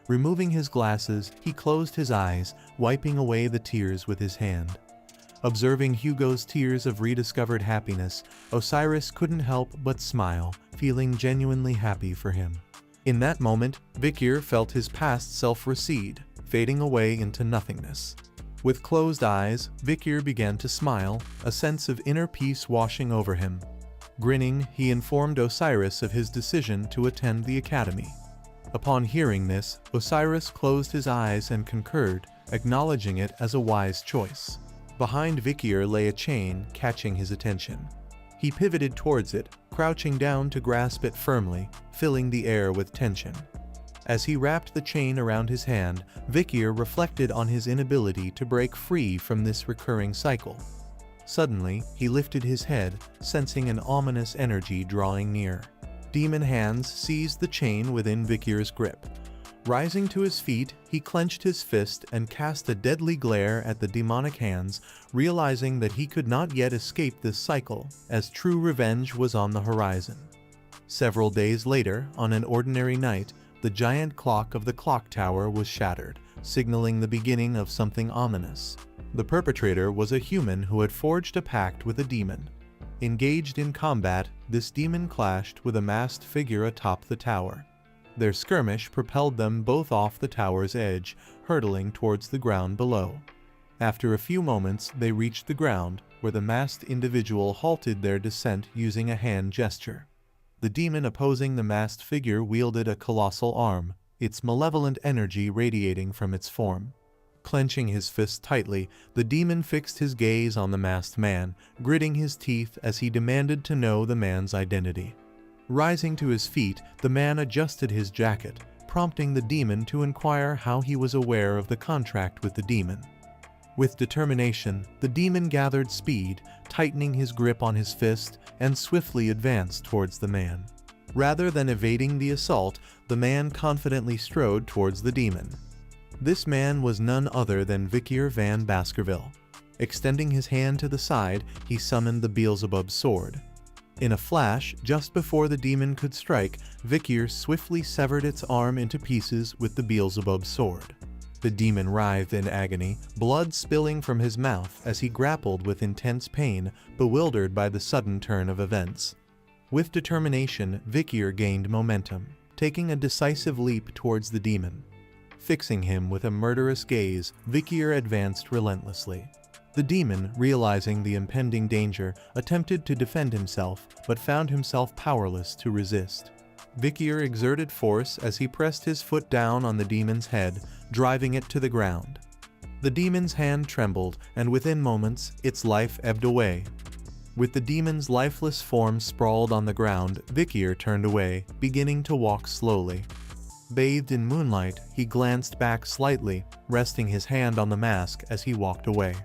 Removing his glasses, he closed his eyes, wiping away the tears with his hand. Observing Hugo's tears of rediscovered happiness, Osiris couldn't help but smile, feeling genuinely happy for him. In that moment, Vikir felt his past self recede, fading away into nothingness. With closed eyes, Vikir began to smile, a sense of inner peace washing over him. Grinning, he informed Osiris of his decision to attend the academy. Upon hearing this, Osiris closed his eyes and concurred, acknowledging it as a wise choice. Behind Vikir lay a chain, catching his attention. He pivoted towards it, crouching down to grasp it firmly, filling the air with tension. As he wrapped the chain around his hand, Vikir reflected on his inability to break free from this recurring cycle. Suddenly, he lifted his head, sensing an ominous energy drawing near. Demon hands seized the chain within Vikir's grip. Rising to his feet, he clenched his fist and cast a deadly glare at the demonic hands, realizing that he could not yet escape this cycle, as true revenge was on the horizon. Several days later, on an ordinary night, the giant clock of the clock tower was shattered, signaling the beginning of something ominous. The perpetrator was a human who had forged a pact with a demon. Engaged in combat, this demon clashed with a masked figure atop the tower. Their skirmish propelled them both off the tower's edge, hurtling towards the ground below. After a few moments, they reached the ground, where the masked individual halted their descent using a hand gesture. The demon opposing the masked figure wielded a colossal arm, its malevolent energy radiating from its form. Clenching his fist tightly, the demon fixed his gaze on the masked man, gritting his teeth as he demanded to know the man's identity. Rising to his feet, the man adjusted his jacket, prompting the demon to inquire how he was aware of the contract with the demon. With determination, the demon gathered speed, tightening his grip on his fist, and swiftly advanced towards the man. Rather than evading the assault, the man confidently strode towards the demon. This man was none other than Vikir van Baskerville. Extending his hand to the side, he summoned the Beelzebub sword. In a flash, just before the demon could strike, Vikir swiftly severed its arm into pieces with the Beelzebub sword. The demon writhed in agony, blood spilling from his mouth as he grappled with intense pain, bewildered by the sudden turn of events. With determination, Vikir gained momentum, taking a decisive leap towards the demon. Fixing him with a murderous gaze, Vikir advanced relentlessly. The demon, realizing the impending danger, attempted to defend himself, but found himself powerless to resist. Vikir exerted force as he pressed his foot down on the demon's head, driving it to the ground. The demon's hand trembled, and within moments, its life ebbed away. With the demon's lifeless form sprawled on the ground, Vikir turned away, beginning to walk slowly. Bathed in moonlight, he glanced back slightly, resting his hand on the mask as he walked away.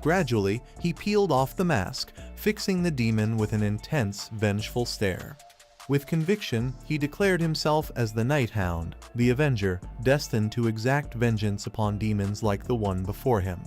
Gradually, he peeled off the mask, fixing the demon with an intense, vengeful stare. With conviction, he declared himself as the Nighthound, the Avenger, destined to exact vengeance upon demons like the one before him.